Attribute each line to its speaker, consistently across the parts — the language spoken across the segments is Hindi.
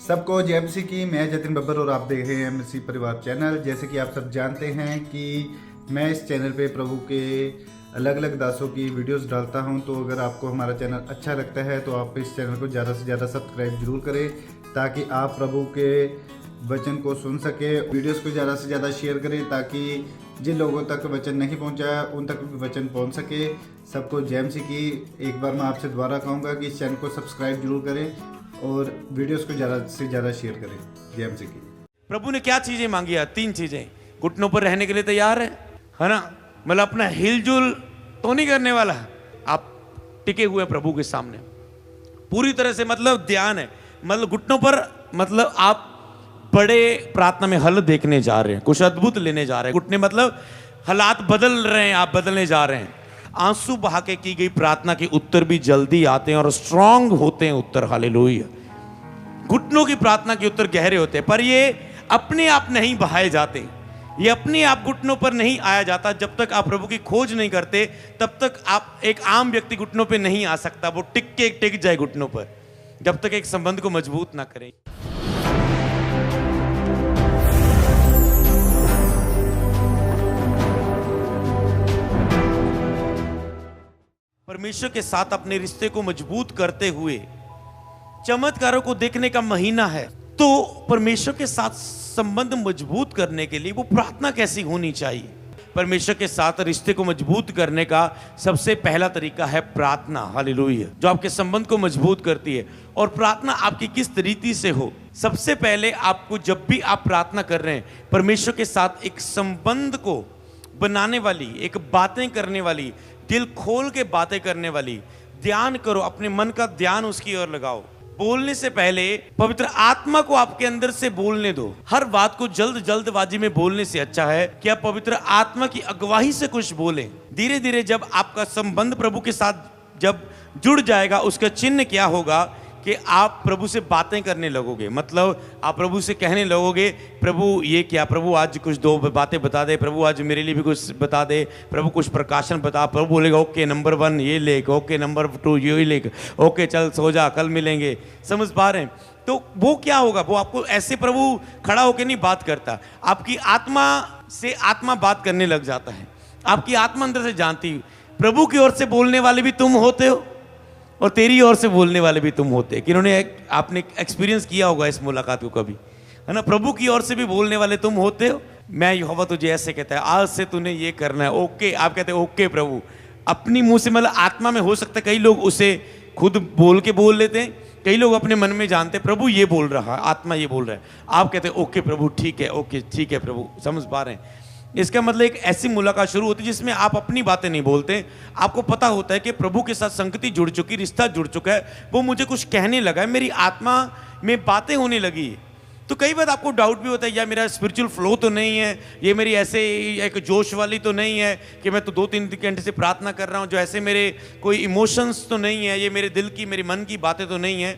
Speaker 1: सबको जय मसीह की। मैं जतिन बब्बर और आप देख रहे हैं मसीह परिवार चैनल। जैसे कि आप सब जानते हैं कि मैं इस चैनल पे प्रभु के अलग अलग दासों की वीडियोस डालता हूं, तो अगर आपको हमारा चैनल अच्छा लगता है तो आप इस चैनल को ज़्यादा से ज़्यादा सब्सक्राइब जरूर करें, ताकि आप प्रभु के वचन को सुन सके। वीडियोस को ज़्यादा से ज़्यादा शेयर करें, ताकि जिन लोगों तक वचन नहीं पहुंचा उन तक भी वचन पहुंच सके। सबको जय मसीह की। एक बार मैं आपसे दोबारा कहूँगा कि इस चैनल को सब्सक्राइब जरूर करें और वीडियोस को ज़्यादा से ज़्यादा शेयर करें। जय मसीह की।
Speaker 2: प्रभु ने क्या चीजें मांगी है? 3 चीजें। घुटनों पर रहने के लिए तैयार है ना? मतलब अपना हिलजुल तो नहीं करने वाला, आप टिके हुए हैं प्रभु के सामने पूरी तरह से। मतलब ध्यान है, मतलब घुटनों पर, मतलब आप बड़े प्रार्थना में हल देखने जा रहे हैं, कुछ अद्भुत लेने जा रहे हैं। घुटने मतलब हालात बदल रहे हैं, आप बदलने जा रहे हैं। आंसू बहा के की गई प्रार्थना के उत्तर भी जल्दी आते हैं और स्ट्रांग होते हैं उत्तर। हालेलुया। घुटनों की प्रार्थना के उत्तर गहरे होते हैं, पर ये अपने आप नहीं बहाए जाते। ये अपने आप घुटनों पर नहीं आया जाता। जब तक आप प्रभु की खोज नहीं करते तब तक आप, एक आम व्यक्ति घुटनों पे नहीं आ सकता। वो टिक जाए घुटनों पर, जब तक एक संबंध को मजबूत ना करें। परमेश्वर के साथ अपने रिश्ते को मजबूत करते हुए चमत्कारों को देखने का महीना है। तो परमेश्वर के साथ संबंध मजबूत करने के लिए वो प्रार्थना कैसी होनी चाहिए? परमेश्वर के साथ रिश्ते को मजबूत करने का सबसे पहला तरीका है प्रार्थना। हालेलुया। जो आपके संबंध को मजबूत करती है। और प्रार्थना आपकी किस तरीके से हो? सबसे पहले आपको, जब भी आप प्रार्थना कर रहे हैं, परमेश्वर के साथ एक संबंध को बनाने वाली, एक बातें करने वाली, दिल खोल के बातें करने वाली, ध्यान करो, अपने मन का ध्यान उसकी ओर लगाओ। बोलने से पहले पवित्र आत्मा को आपके अंदर से बोलने दो। हर बात को जल्दबाजी में बोलने से अच्छा है कि आप पवित्र आत्मा की अगुवाई से कुछ बोलें। धीरे धीरे जब आपका संबंध प्रभु के साथ जब जुड़ जाएगा, उसका चिन्ह क्या होगा कि आप प्रभु से बातें करने लगोगे। मतलब आप प्रभु से कहने लगोगे, प्रभु ये क्या, प्रभु आज कुछ 2 बातें बता दे, प्रभु आज मेरे लिए भी कुछ बता दे, प्रभु कुछ प्रकाशन बता। प्रभु बोलेगा ओके नंबर 1 ये लेख, ओके नंबर 2 ये लेख, ओके चल सो जा, कल मिलेंगे। समझ पा रहे हैं? तो वो क्या होगा? वो आपको ऐसे प्रभु खड़ा होकर नहीं बात करता, आपकी आत्मा से आत्मा बात करने लग जाता है। आपकी आत्मा अंदर से जानती, प्रभु की ओर से बोलने वाले भी तुम होते हो और तेरी ओर से बोलने वाले भी तुम होते हैं। कि आपने एक्सपीरियंस किया होगा इस मुलाकात को कभी, है ना? प्रभु की ओर से भी बोलने वाले तुम होते हो। मैं यहोवा तुझे ऐसे कहता है, आज से तूने ये करना है, ओके। आप कहते हैं ओके प्रभु, अपनी मुंह से, मतलब आत्मा में हो सकता है। कई लोग उसे खुद बोल लेते हैं, कई लोग अपने मन में जानते हैं प्रभु ये बोल रहा है, आत्मा ये बोल रहा है। आप कहते हैं ओके प्रभु ठीक है, ओके ठीक है प्रभु। समझ पा रहे हैं? इसका मतलब एक ऐसी मुलाकात शुरू होती है जिसमें आप अपनी बातें नहीं बोलते। आपको पता होता है कि प्रभु के साथ संगति जुड़ चुकी, रिश्ता जुड़ चुका है, वो मुझे कुछ कहने लगा है, मेरी आत्मा में बातें होने लगी। तो कई बार आपको डाउट भी होता है, या मेरा स्पिरिचुअल फ्लो तो नहीं है, ये मेरी ऐसे एक जोश वाली तो नहीं है कि मैं तो 2-3 घंटे से प्रार्थना कर रहा हूँ, जो ऐसे मेरे कोई इमोशंस तो नहीं है, ये मेरे दिल की, मेरे मन की बातें तो नहीं है।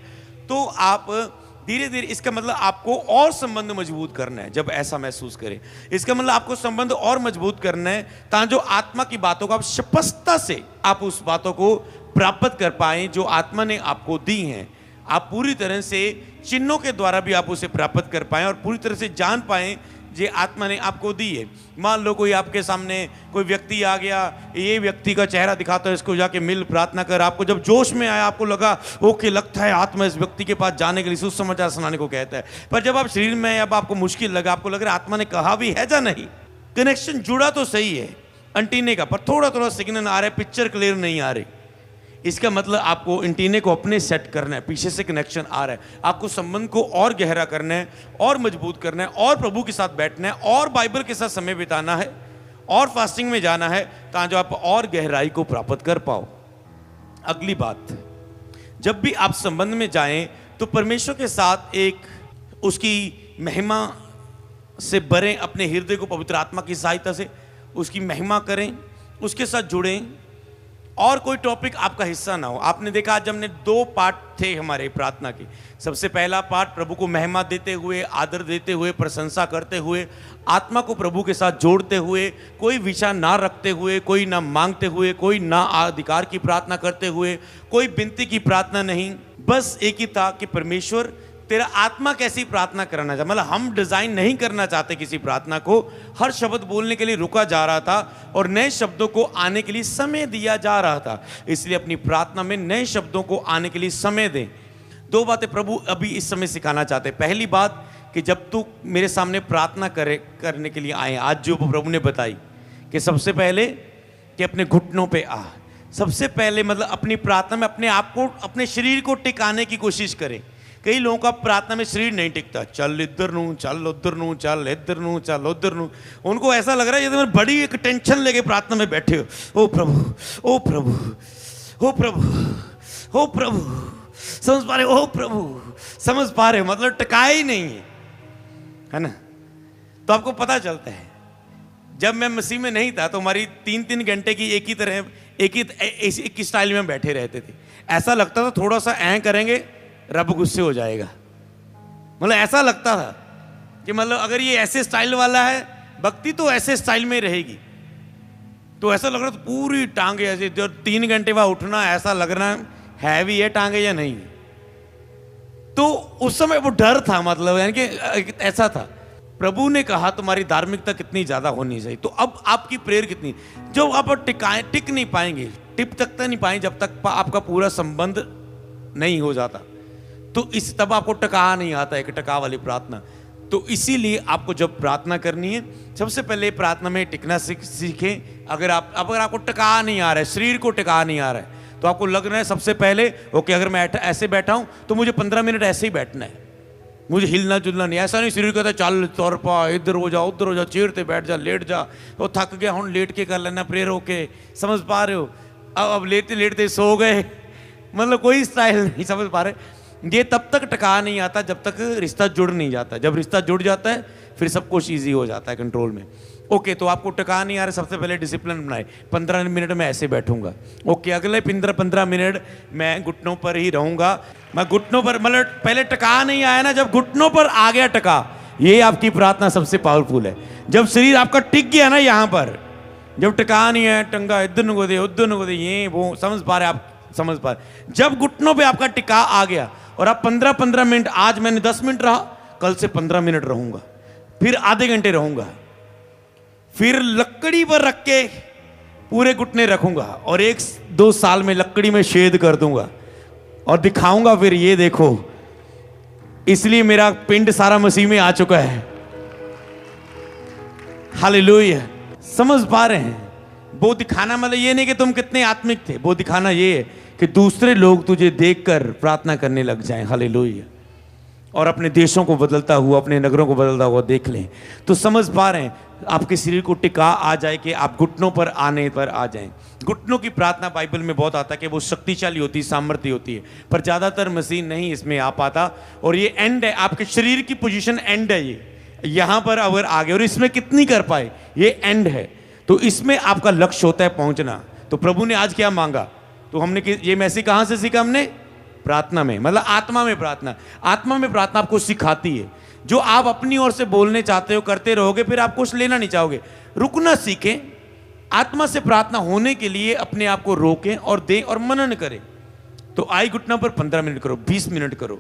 Speaker 2: तो आप धीरे धीरे, इसका मतलब आपको और संबंध मजबूत करना है। जब ऐसा महसूस करें, इसका मतलब आपको संबंध और मजबूत करना है, ताकि जो आत्मा की बातों को आप स्पष्टता से आप उस बातों को प्राप्त कर पाएं जो आत्मा ने आपको दी हैं। आप पूरी तरह से चिन्हों के द्वारा भी आप उसे प्राप्त कर पाएं और पूरी तरह से जान पाएं जो आत्मा ने आपको दी है। मान लो कोई आपके सामने कोई व्यक्ति आ गया, ये व्यक्ति का चेहरा दिखाता है, इसको जाके मिल, प्रार्थना कर। आपको जब जोश में आया, आपको लगा ओके, लगता है आत्मा इस व्यक्ति के पास जाने के लिए सुसमाचार सुनाने को कहता है। पर जब आप शरीर में, अब आपको मुश्किल लगा, आपको लग रहा है आत्मा ने कहा भी है या नहीं, कनेक्शन जुड़ा तो सही है एंटीने का, पर थोड़ा सिग्नल आ रहा है, पिक्चर क्लियर नहीं आ रही। इसका मतलब आपको एंटीने को अपने सेट करना है, पीछे से कनेक्शन आ रहा है। आपको संबंध को और गहरा करना है, और मजबूत करना है, और प्रभु के साथ बैठना है, और बाइबल के साथ समय बिताना है, और फास्टिंग में जाना है, ताकि आप और गहराई को प्राप्त कर पाओ। अगली बात, जब भी आप संबंध में जाएं तो परमेश्वर के साथ एक उसकी महिमा से भरें, अपने हृदय को पवित्र आत्मा की सहायता से उसकी महिमा करें, उसके साथ जुड़ें, और कोई टॉपिक आपका हिस्सा ना हो। आपने देखा आज हमने 2 पार्ट थे हमारे प्रार्थना के। सबसे पहला पार्ट प्रभु को महिमा देते हुए, आदर देते हुए, प्रशंसा करते हुए, आत्मा को प्रभु के साथ जोड़ते हुए, कोई विचार ना रखते हुए, कोई ना मांगते हुए, कोई ना अधिकार की प्रार्थना करते हुए, कोई विनती की प्रार्थना नहीं, बस एक ही था कि परमेश्वर तेरा आत्मा कैसी प्रार्थना करना चाहता, मतलब हम डिजाइन नहीं करना चाहते किसी प्रार्थना को। हर शब्द बोलने के लिए रुका जा रहा था और नए शब्दों को आने के लिए समय दिया जा रहा था। इसलिए अपनी प्रार्थना में नए शब्दों को आने के लिए समय दें। दो बातें प्रभु अभी इस समय सिखाना चाहते हैं। पहली बात कि जब तू मेरे सामने प्रार्थना करने के लिए आए, आज जो प्रभु ने बताई कि सबसे पहले कि अपने घुटनों पे आ, सबसे पहले मतलब अपनी प्रार्थना में अपने आप को, अपने शरीर को टिकाने की कोशिश करें। कई लोगों का प्रार्थना में शरीर नहीं टिकता, चल इधर नू, चल उधर नू, चल इधर नू, चल उधर नू। उनको ऐसा लग रहा है जैसे बड़ी एक टेंशन लेके प्रार्थना में बैठे हो। ओ प्रभु, ओ प्रभु, ओ प्रभु, ओ प्रभु, समझ पा रहे हो? ओ प्रभु, समझ पा रहे हो? मतलब टिकाया ही नहीं है ना। तो आपको पता चलता है, जब मैं मसीह में नहीं था तो हमारी 3-3 घंटे की एक ही स्टाइल में बैठे रहते थे। ऐसा लगता था थोड़ा सा ऐं करेंगे रब गुस्से हो जाएगा। मतलब ऐसा लगता था कि मतलब अगर ये ऐसे स्टाइल वाला है भक्ति तो ऐसे स्टाइल में रहेगी। तो ऐसा लग रहा था पूरी टांगे ऐसे, जो 3 घंटे बाद उठना ऐसा लग रहा है भी है टांगे या नहीं। तो उस समय वो डर था, मतलब यानी कि ऐसा था। प्रभु ने कहा तुम्हारी धार्मिकता कितनी ज्यादा होनी चाहिए। तो अब आपकी प्रेयर कितनी, जो आप टिक नहीं पाएंगे, टिप तक नहीं पाएंगे जब तक आपका पूरा संबंध नहीं हो जाता। तो इस तब आपको टका नहीं आता, एक टका वाली प्रार्थना। तो इसीलिए आपको जब प्रार्थना करनी है, सबसे पहले प्रार्थना में टिकना सीखें। अगर आपको टका नहीं आ रहा है, शरीर को टका नहीं आ रहा है, तो आपको लग रहा है सबसे पहले ओके, अगर मैं ऐसे बैठा हूं तो मुझे 15 मिनट ऐसे ही बैठना है, मुझे हिलना जुलना नहीं। ऐसा नहीं शरीर कहता चल तौर पा, इधर हो जा, उधर हो जा, चेयर पे बैठ जा, लेट जा, तो थक गया हूँ लेट के कर लेना प्रेयर होके। समझ पा रहे हो? अब लेटते लेटते सो गए, मतलब कोई स्टाइल नहीं समझ पा रहे। ये तब तक टका नहीं आता जब तक रिश्ता जुड़ नहीं जाता। जब रिश्ता जुड़ जाता है फिर सब कुछ ईजी हो जाता है कंट्रोल में। ओके, तो आपको टका नहीं आ रहा, सबसे पहले डिसिप्लिन बनाए। 15 मिनट में ऐसे बैठूंगा। ओके, अगले 15 मिनट मैं घुटनों पर ही रहूंगा। मैं घुटनों पर, मतलब पहले टका नहीं आया ना, जब घुटनों पर आ गया टका, ये आपकी प्रार्थना सबसे पावरफुल है। जब शरीर आपका टिक गया ना यहाँ पर, जब टका नहीं है, टंगा इधर नको दे उधर नको दे, ये वो समझ पा रहे आप? समझ पा रहे? जब घुटनों पे आपका टिका आ गया और आप 15 मिनट, आज मैंने 10 मिनट रहा, कल से 15 मिनट रहूंगा, फिर आधे घंटे रहूंगा, फिर लकड़ी पर रख के पूरे घुटने रखूंगा और 1-2 साल में लकड़ी में छेद कर दूंगा और दिखाऊंगा फिर ये देखो। इसलिए मेरा पिंड सारा मसीह में आ चुका है। हालेलुया। समझ पा रहे हैं? वो दिखाना मतलब ये नहीं कि तुम कितने आत्मिक थे, वो दिखाना ये है कि दूसरे लोग तुझे देखकर प्रार्थना करने लग जाएं। हालेलुया। और अपने देशों को बदलता हुआ, अपने नगरों को बदलता हुआ देख लें। तो समझ पा रहे हैं, आपके शरीर को टिका आ जाए कि आप घुटनों पर आने पर आ जाएं। घुटनों की प्रार्थना बाइबल में बहुत आता है कि वो शक्तिशाली होती है, सामर्थ्य होती है, पर ज़्यादातर मसीह नहीं इसमें आ पाता। और ये एंड है, आपके शरीर की पोजीशन एंड है। ये यहाँ पर अगर आ गए और इसमें कितनी कर पाए, ये एंड है। तो इसमें आपका लक्ष्य होता है पहुँचना। तो प्रभु ने आज क्या मांगा? तो हमने ये मैसेज कहाँ से सीखा? हमने प्रार्थना में, मतलब आत्मा में प्रार्थना। आत्मा में प्रार्थना आपको सिखाती है, जो आप अपनी ओर से बोलने चाहते हो करते रहोगे, फिर आप कुछ लेना नहीं चाहोगे। रुकना सीखें। आत्मा से प्रार्थना होने के लिए अपने आप को रोकें और दें और मनन करें। तो आई घुटनों पर 15 मिनट करो, 20 मिनट करो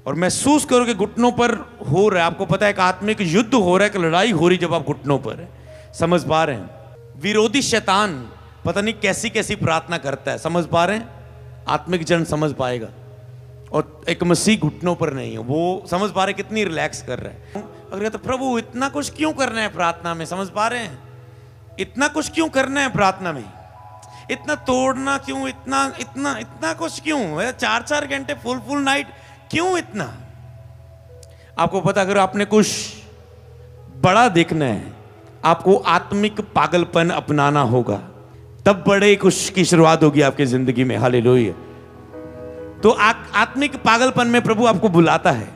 Speaker 2: और महसूस करो कि घुटनों पर हो रहा है। आपको पता है कि आत्मिक युद्ध हो रहा है, कि लड़ाई हो रही जब आप घुटनों पर है। समझ पा रहे हैं? विरोधी शैतान पता नहीं कैसी कैसी प्रार्थना करता है। समझ पा रहे हैं? आत्मिक जन समझ पाएगा। और एक मसीह घुटनों पर नहीं है, वो समझ पा रहे कितनी रिलैक्स कर रहा है। अगर तो प्रभु इतना कुछ क्यों करना है प्रार्थना में? समझ पा रहे हैं? इतना कुछ क्यों करना है प्रार्थना में? इतना तोड़ना क्यों? इतना इतना इतना कुछ क्यों? 4-4 घंटे फुल नाइट क्यों इतना? आपको पता, अगर आपने कुछ बड़ा देखना है, आपको आत्मिक पागलपन अपनाना होगा, तब बड़े कुछ की शुरुआत होगी आपकी जिंदगी में। हालेलुया। तो आत्मिक पागलपन में प्रभु आपको बुलाता है।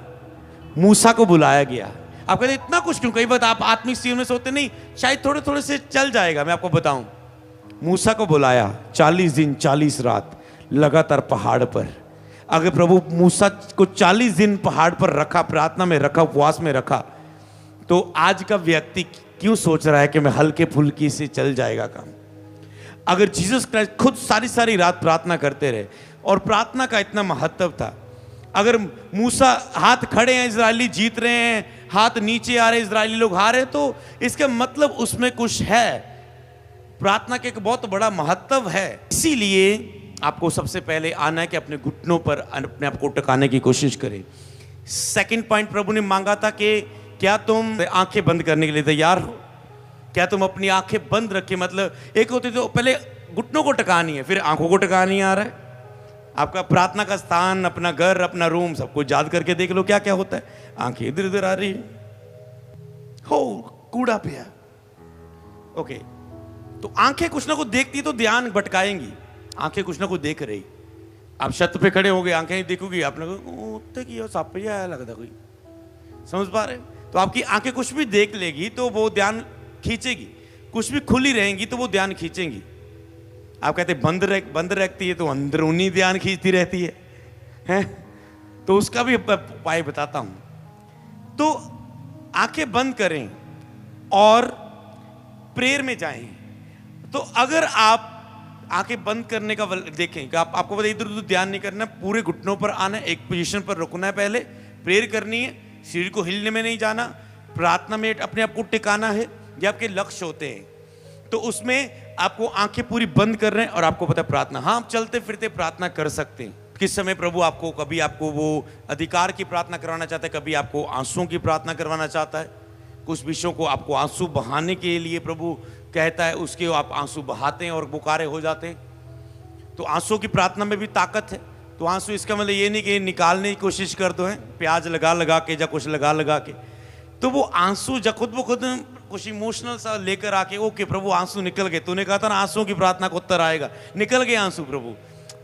Speaker 2: मूसा को बुलाया गया। आप कहते इतना कुछ क्यों? कई बार आप आत्मिक जीवन में सोचते नहीं, शायद थोड़े थोड़े से चल जाएगा। मैं आपको बताऊं, मूसा को बुलाया 40 दिन 40 रात लगातार पहाड़ पर। अगर प्रभु मूसा को 40 दिन पहाड़ पर रखा, प्रार्थना में रखा, उपवास में रखा, तो आज का व्यक्ति क्यों सोच रहा है कि मैं हल्के फुल्की से चल जाएगा काम? अगर जीसस क्राइस्ट खुद सारी रात प्रार्थना करते रहे, और प्रार्थना का इतना महत्व था, अगर मूसा हाथ खड़े हैं, इजरायली जीत रहे हैं, हाथ नीचे आ रहे हैं, इजरायली लोग हारे हैं, तो इसका मतलब उसमें कुछ है। प्रार्थना के एक बहुत बड़ा महत्व है। इसीलिए आपको सबसे पहले आना है कि अपने घुटनों पर अपने आप को टिकाने की कोशिश करें। सेकंड पॉइंट प्रभु ने मांगा था कि क्या तुम आंखें बंद करने के लिए तैयार हो? क्या तुम अपनी आंखें बंद रखे, मतलब एक होती तो पहले घुटनों को टिकानी है, फिर आंखों को टिकानी आ रहा है। आपका प्रार्थना का स्थान, अपना घर, अपना रूम, सब कुछ याद करके देख लो क्या क्या होता है। आंखें इधर उधर आ रही है, हो कूड़ा पिया, ओके। तो आंखें कुछ ना कुछ देखती तो ध्यान भटकाएंगी। आंखें कुछ ना कुछ देख रही। आप छत पे खड़े हो गए, आंखें देखोगी, आपने कहा साप पे आया लगता कोई, समझ पा रहे? तो आपकी आंखें कुछ भी देख लेगी तो वो ध्यान खींचेगी, कुछ भी खुली रहेंगी तो वो ध्यान खींचेंगी। आप कहते बंद रखती है तो अंदरूनी ध्यान खींचती रहती है? तो उसका भी उपाय बताता हूं। तो आंखें बंद करें और प्रेयर में जाएं। तो अगर आप आंखें बंद करने का देखें कि आपको पता इधर उधर ध्यान नहीं करना, पूरे घुटनों पर आना, एक पोजीशन पर रुकना है, पहले प्रेयर करनी है, शरीर को हिलने में नहीं जाना, प्रार्थना में अपने आप को टिकाना है। ये आपके लक्ष्य होते हैं। तो उसमें आपको आंखें पूरी बंद कर रहे हैं और आपको पता है प्रार्थना, हाँ आप चलते फिरते प्रार्थना कर सकते हैं। किस समय प्रभु आपको, कभी आपको वो अधिकार की प्रार्थना करवाना चाहता है, कभी आपको आंसुओं की प्रार्थना करवाना चाहता है। कुछ विषयों को आपको आंसू बहाने के लिए प्रभु कहता है, उसके आप आंसू बहाते हैं और बुकारे हो जाते हैं। तो आंसुओं की प्रार्थना में भी ताकत है। तो आंसू इसका मतलब ये नहीं कि निकालने की कोशिश कर दो, है प्याज लगा के या कुछ लगा के, तो वो आंसू जब खुद ब खुद कुछ इमोशनल सा लेकर आके, ओके प्रभु आंसू निकल गए, तूने कहा था ना आंसुओं की प्रार्थना को उत्तर आएगा, निकल गए आंसू प्रभु।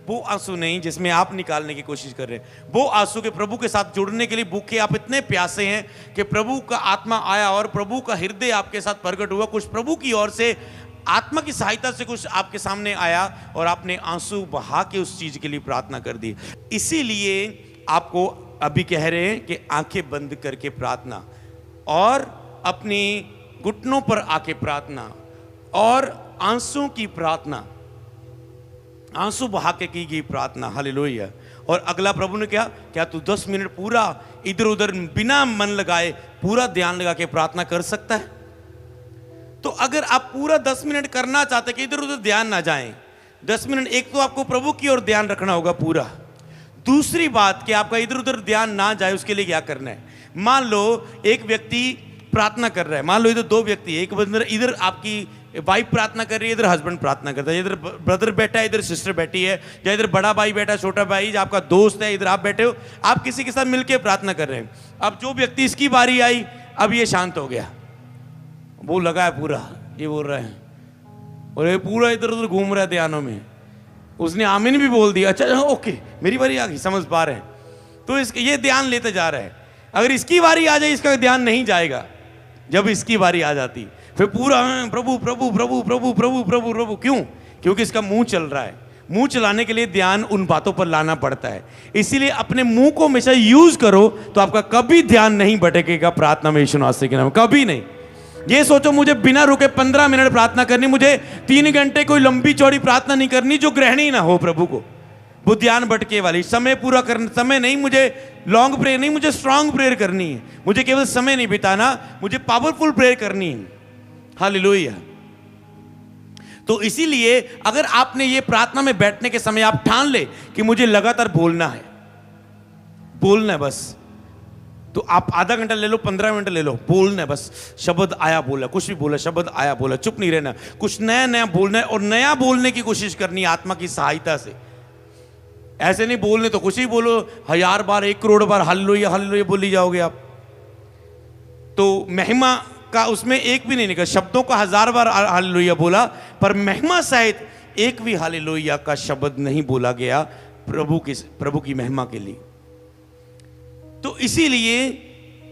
Speaker 2: वो आंसू नहीं जिसमें आप निकालने की कोशिश कर रहे हैं, वो आंसू के प्रभु के साथ जुड़ने के लिए भूखे, आप इतने प्यासे हैं कि प्रभु का आत्मा आया और प्रभु का हृदय आपके साथ प्रकट हुआ, कुछ प्रभु की ओर से आत्मा की सहायता से कुछ आपके सामने आया और आपने आंसू बहा के उस चीज के लिए प्रार्थना कर दी। इसीलिए आपको अभी कह रहे हैं कि आंखें बंद करके प्रार्थना और अपनी घुटनों पर आके प्रार्थना और आंसू की प्रार्थना, आंसू बहा के की गई प्रार्थना। हालेलुया। और अगला प्रभु ने क्या तू 10 मिनट पूरा इधर उधर बिना मन लगाए पूरा ध्यान लगा के प्रार्थना कर सकता है? तो अगर आप पूरा 10 मिनट करना चाहते कि इधर उधर ध्यान ना जाए, 10 मिनट एक तो आपको प्रभु की ओर ध्यान रखना होगा पूरा। दूसरी बात कि आपका इधर उधर ध्यान ना जाए, उसके लिए क्या करना है? मान लो एक व्यक्ति प्रार्थना कर रहा है, मान लो इधर 2 व्यक्ति, एक इधर आपकी वाइफ प्रार्थना कर रही है, इधर हस्बैंड प्रार्थना करता है, इधर ब्रदर बैठा है, इधर सिस्टर बैठी है, या इधर बड़ा भाई बैठा है, छोटा भाई, आपका दोस्त है, इधर आप बैठे हो, आप किसी के साथ मिलकर प्रार्थना कर रहे हैं। अब जो व्यक्ति इसकी बारी आई, अब ये शांत हो गया, वो लगा है पूरा, ये बोल रहा है और ये पूरा इधर उधर घूम रहा है ध्यानों में, उसने आमीन भी बोल दिया, अच्छा ओके मेरी बारी आ गई, समझ पा रहे हैं, तो इसके ये ध्यान लेते जा रहा है। अगर इसकी बारी आ जाए, इसका ध्यान नहीं जाएगा। जब इसकी बारी आ जाती फिर पूरा प्रभु प्रभु प्रभु प्रभु प्रभु प्रभु प्रभु, क्यों? क्योंकि इसका मुंह चल रहा है। मुंह चलाने के लिए ध्यान उन बातों पर लाना पड़ता है। इसीलिए अपने मुंह को हमेशा यूज करो, तो आपका कभी ध्यान नहीं भटकेगा प्रार्थना में यीशु मसीह के नाम, कभी नहीं। ये सोचो मुझे बिना रुके 15 मिनट प्रार्थना करनी, मुझे 3 घंटे कोई लंबी चौड़ी प्रार्थना नहीं करनी जो ग्रहणी ना हो प्रभु को, वो ध्यान भटके वाली। समय पूरा करना, समय नहीं, मुझे लॉन्ग प्रेयर नहीं, मुझे स्ट्रांग प्रेयर करनी है। मुझे केवल समय नहीं बिताना, मुझे पावरफुल प्रेयर करनी है। हालेलुया। तो इसीलिए अगर आपने ये प्रार्थना में बैठने के समय आप ठान ले कि मुझे लगातार बोलना है, बोलना है बस, तो आप आधा घंटा ले लो, 15 मिनट ले लो, बोलना है बस। शब्द आया बोला, कुछ भी बोला, शब्द आया बोला, चुप नहीं रहना, कुछ नया नया बोलना है और नया बोलने की कोशिश करनी है आत्मा की सहायता से। ऐसे नहीं बोलने तो कुछ ही बोलो, 1000 बार 1 करोड़ बार हालेलुया हालेलुया बोली जाओगे आप, तो महिमा का उसमें एक भी नहीं निकला। शब्दों का 1000 बार हालेलुया बोला, पर महिमा सहित एक भी हालेलुया का शब्द नहीं बोला गया प्रभु की महिमा के लिए। तो इसीलिए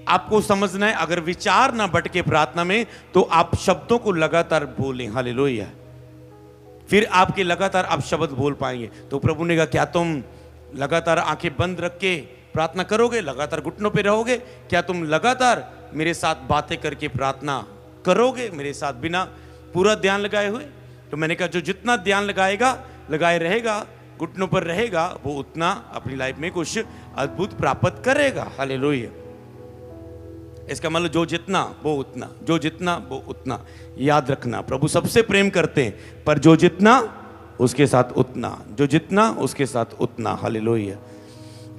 Speaker 2: आपको समझना है, अगर विचार ना भटके प्रार्थना में, तो आप शब्दों को लगातार बोलें। हालेलुया। फिर आपके लगातार आप शब्द बोल पाएंगे। तो प्रभु ने कहा क्या तुम लगातार आंखें बंद रख के प्रार्थना करोगे, लगातार घुटनों पे रहोगे? क्या तुम लगातार मेरे साथ बातें करके प्रार्थना करोगे, मेरे साथ बिना पूरा ध्यान लगाए हुए? तो मैंने कहा जो जितना ध्यान लगाए रहेगा, घुटनों पर रहेगा वो उतना अपनी लाइफ में कुछ अद्भुत प्राप्त करेगा। हालेलुया। इसका मतलब जो जितना वो उतना, जो जितना वो उतना। याद रखना, प्रभु सबसे प्रेम करते हैं, पर जो जितना उसके साथ उतना, जो जितना उसके साथ उतना। हालेलुया।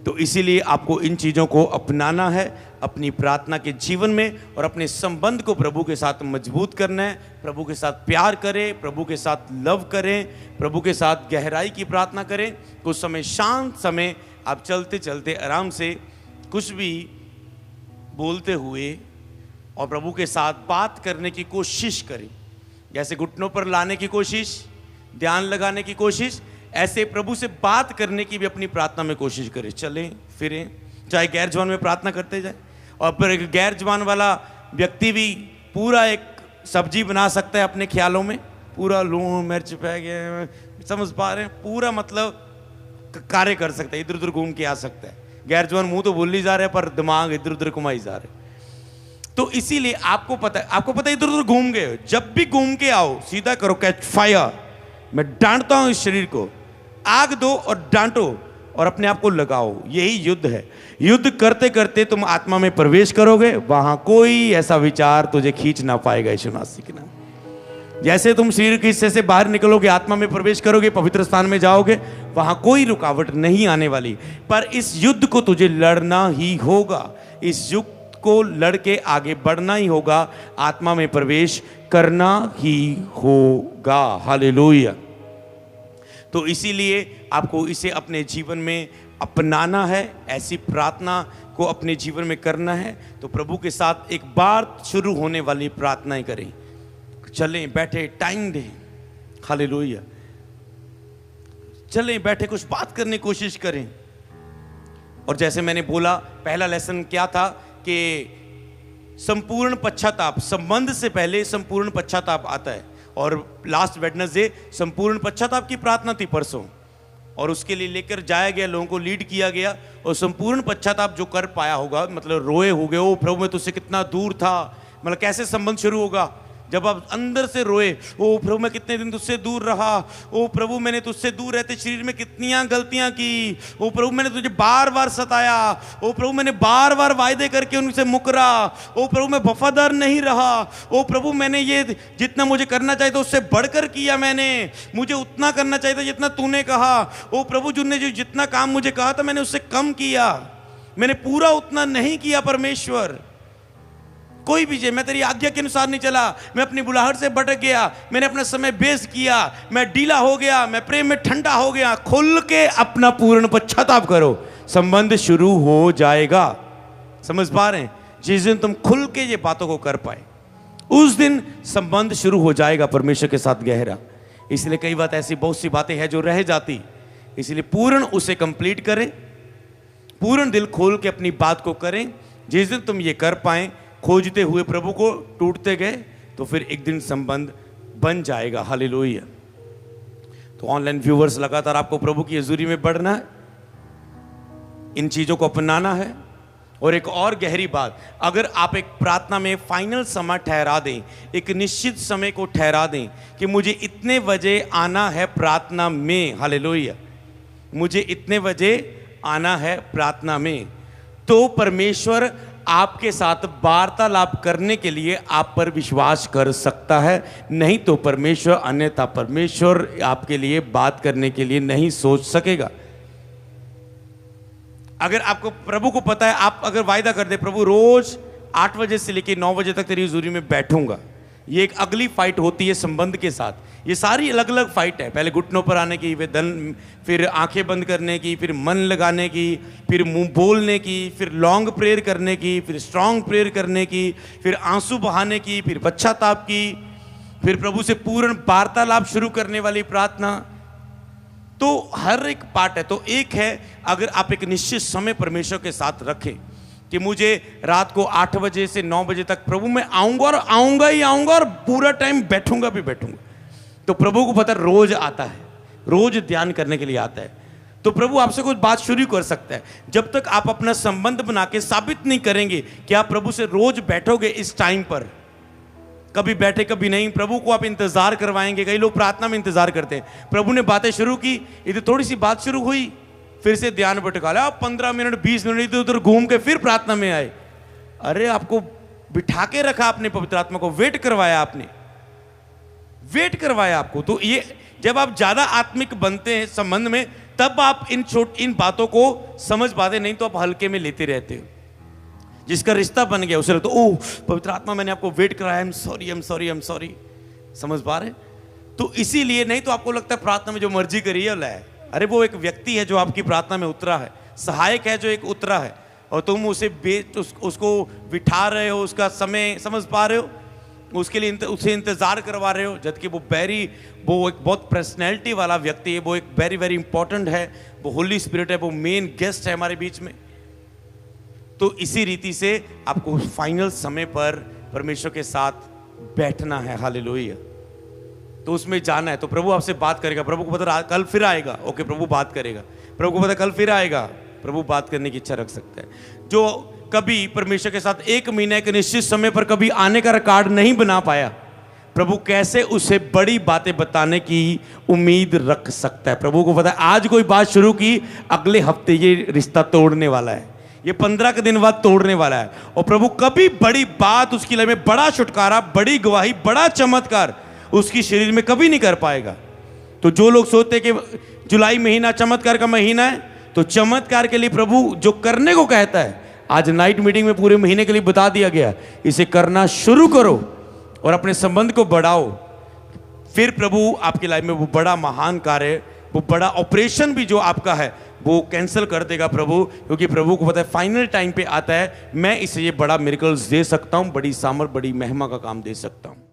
Speaker 2: तो इसीलिए आपको इन चीज़ों को अपनाना है अपनी प्रार्थना के जीवन में, और अपने संबंध को प्रभु के साथ मजबूत करना है। प्रभु के साथ प्यार करें, प्रभु के साथ लव करें, प्रभु के साथ गहराई की प्रार्थना करें। कुछ समय, शांत समय आप चलते चलते आराम से कुछ भी बोलते हुए और प्रभु के साथ बात करने की कोशिश करें। जैसे घुटनों पर लाने की कोशिश, ध्यान लगाने की कोशिश, ऐसे प्रभु से बात करने की भी अपनी प्रार्थना में कोशिश करें। चलें फिरें, चाहे गैर जवान में प्रार्थना करते जाए। और फिर एक गैर जवान वाला व्यक्ति भी पूरा एक सब्जी बना सकता है अपने ख्यालों में, पूरा लूण मिर्च पै गया, समझ पा रहे हैं, पूरा मतलब कार्य कर सकता है, इधर उधर घूम के आ सकता है। गैर जवान मुंह तो भूल ही जा रहे हैं पर दिमाग इधर उधर घुमाई जा रहे। तो इसीलिए आपको पता है इधर उधर घूम गए, जब भी घूम के आओ सीधा करो कैच फायर। मैं डांटता हूं इस शरीर को, आग दो और डांटो और अपने आप को लगाओ। यही युद्ध है। युद्ध करते करते तुम आत्मा में प्रवेश करोगे, वहां कोई ऐसा विचार तुझे खींच ना पाएगा यीशु मसीह के नाम। जैसे तुम शरीर के हिस्से से बाहर निकलोगे, आत्मा में प्रवेश करोगे, पवित्र स्थान में जाओगे, वहां कोई रुकावट नहीं आने वाली। पर इस युद्ध को तुझे लड़ना ही होगा, इस युद्ध को लड़के आगे बढ़ना ही होगा, आत्मा में प्रवेश करना ही होगा। हालेलुया। तो इसीलिए आपको इसे अपने जीवन में अपनाना है, ऐसी प्रार्थना को अपने जीवन में करना है। तो प्रभु के साथ एक बार शुरू होने वाली प्रार्थनाएं करें, चलें बैठे टाइम दें। हालेलुया। चलें बैठे कुछ बात करने की कोशिश करें। और जैसे मैंने बोला, पहला लेसन क्या था कि संपूर्ण पश्चाताप, संबंध से पहले संपूर्ण पश्चाताप आता है। और लास्ट वेडनेसडे संपूर्ण पश्चाताप की प्रार्थना थी परसों, और उसके लिए लेकर जाया गया, लोगों को लीड किया गया। और संपूर्ण पश्चाताप जो कर पाया होगा, मतलब रोए होगे, ओ प्रभु मैं तुझसे कितना दूर था, मतलब कैसे संबंध शुरू होगा जब आप अंदर से रोए, ओ प्रभु मैं कितने दिन तुझसे दूर रहा, ओ प्रभु मैंने तुझसे दूर रहते शरीर में कितनियां गलतियां की, ओ प्रभु मैंने तुझे बार बार सताया, ओ प्रभु मैंने बार बार वायदे करके उनसे मुकरा, ओ प्रभु मैं वफादार नहीं रहा, ओ प्रभु मैंने ये जितना मुझे करना चाहिए था उससे बढ़कर किया, मैंने मुझे उतना करना चाहिए था जितना तूने कहा, ओ प्रभु तूने जो जितना काम मुझे कहा था मैंने उससे कम किया, मैंने पूरा उतना नहीं किया परमेश्वर, कोई भी मैं तेरी आज्ञा के अनुसार नहीं चला, मैं अपनी बुलाहट से भटक गया, मैंने अपना समय वेस्ट किया, मैं ढीला हो गया, मैं प्रेम में ठंडा हो गया। खुल के अपना पूर्ण पश्चाताप करो, संबंध शुरू हो जाएगा। समझ पा रहे हैं? जिस दिन तुम खुल के ये बातों को कर पाए, उस दिन संबंध शुरू हो जाएगा परमेश्वर के साथ गहरा। इसलिए कई बात ऐसी बहुत सी बातें हैं जो रह जाती, इसलिए पूर्ण उसे कंप्लीट करें, पूर्ण दिल खोल के अपनी बात को करें। जिस दिन तुम ये कर पाए, खोजते हुए प्रभु को टूटते गए, तो फिर एक दिन संबंध बन जाएगा। हालेलुया। तो ऑनलाइन व्यूअर्स, लगातार आपको प्रभु की हजूरी में बढ़ना है, इन चीजों को अपनाना है। और एक और गहरी बात, अगर आप एक प्रार्थना में फाइनल समय ठहरा दें, एक निश्चित समय को ठहरा दें कि मुझे इतने बजे आना है प्रार्थना में, हालेलुया, मुझे इतने बजे आना है प्रार्थना में, तो परमेश्वर आपके साथ वार्तालाप करने के लिए आप पर विश्वास कर सकता है। नहीं तो परमेश्वर, अन्यथा परमेश्वर आपके लिए बात करने के लिए नहीं सोच सकेगा। अगर आपको प्रभु को पता है, आप अगर वायदा कर दे, प्रभु रोज 8 बजे से लेकर 9 बजे तक तेरी हुजूरी में बैठूंगा, ये एक अगली फाइट होती है संबंध के साथ। ये सारी अलग अलग फाइट है, पहले घुटनों पर आने की, फिर आंखें बंद करने की, फिर मन लगाने की, फिर मुंह बोलने की, फिर लॉन्ग प्रेयर करने की, फिर स्ट्रांग प्रेयर करने की, फिर आंसू बहाने की, फिर पश्चाताप की, फिर प्रभु से पूर्ण वार्तालाप शुरू करने वाली प्रार्थना। तो हर एक पार्ट है। तो एक है, अगर आप एक निश्चित समय परमेश्वर के साथ रखें कि मुझे रात को 8 बजे से 9 बजे तक प्रभु मैं आऊंगा और आऊंगा ही आऊंगा और पूरा टाइम बैठूंगा भी बैठूंगा, तो प्रभु को पता रोज आता है, रोज ध्यान करने के लिए आता है, तो प्रभु आपसे कुछ बात शुरू कर सकता है। जब तक आप अपना संबंध बना के साबित नहीं करेंगे कि आप प्रभु से रोज बैठोगे इस टाइम पर, कभी बैठे कभी नहीं। प्रभु को आप इंतजार करवाएंगे। कई लोग प्रार्थना में इंतजार करते हैं। प्रभु ने बातें शुरू की, इधर थोड़ी सी बात शुरू हुई, फिर से ध्यान भटका लिया, आप 15 मिनट 20 मिनट इधर उधर घूम के फिर प्रार्थना में आए। अरे आपको बिठा के रखा आपने, पवित्र आत्मा को वेट करवाया, आपने वेट करवाया आपको। तो ये जब आप ज्यादा आत्मिक बनते हैं संबंध में, तब आप इन बातों को समझ पाते, नहीं तो आप हल्के में लेते रहते हो। जिसका रिश्ता बन गया उसे लगता ओह पवित्र आत्मा मैंने आपको वेट कराया, I am sorry, I am sorry, I am sorry. समझ पा रहे? तो इसीलिए, नहीं तो आपको लगता है प्रार्थना में जो मर्जी करिए लाए। अरे वो एक व्यक्ति है जो आपकी प्रार्थना में उतरा है, सहायक है जो एक उतरा है, और तुम उसे उसको बिठा रहे हो, उसका समय, समझ पा रहे हो, उसके लिए उसे इंतजार करवा रहे हो। जबकि वो एक बहुत पर्सनैलिटी वाला व्यक्ति है, वो एक वेरी वेरी इंपॉर्टेंट है, वो होली स्पिरिट है, वो मेन गेस्ट है हमारे बीच में। तो इसी रीति से आपको फाइनल समय पर परमेश्वर के साथ बैठना है। हालेलुया। तो उसमें जाना है। तो प्रभु आपसे बात करेगा। प्रभु को पता कल फिर आएगा, ओके प्रभु बात करेगा। प्रभु को पता कल फिर आएगा, प्रभु बात करने की इच्छा रख सकता है। जो कभी परमेश्वर के साथ 1 महीने के निश्चित समय पर कभी आने का रिकॉर्ड नहीं बना पाया, प्रभु कैसे उसे बड़ी बातें बताने की उम्मीद रख सकता है। प्रभु को पता है आज कोई बात शुरू की, अगले हफ्ते ये रिश्ता तोड़ने वाला है, ये 15 के दिन बाद तोड़ने वाला है। और प्रभु कभी बड़ी बात उसकी लाइफ में, बड़ा छुटकारा, बड़ी गवाही, बड़ा चमत्कार उसकी शरीर में कभी नहीं कर पाएगा। तो जो लोग सोचते कि जुलाई महीना चमत्कार का महीना है, तो चमत्कार के लिए प्रभु जो करने को कहता है, आज नाइट मीटिंग में पूरे महीने के लिए बता दिया गया, इसे करना शुरू करो और अपने संबंध को बढ़ाओ। फिर प्रभु आपकी लाइफ में वो बड़ा महान कार्य, वो बड़ा ऑपरेशन भी जो आपका है वो कैंसिल कर देगा प्रभु, क्योंकि प्रभु को पता है फाइनल टाइम पे आता है, मैं इसे ये बड़ा मिरेकल्स दे सकता हूं, बड़ी सामर्थ, बड़ी महिमा का काम दे सकता हूं।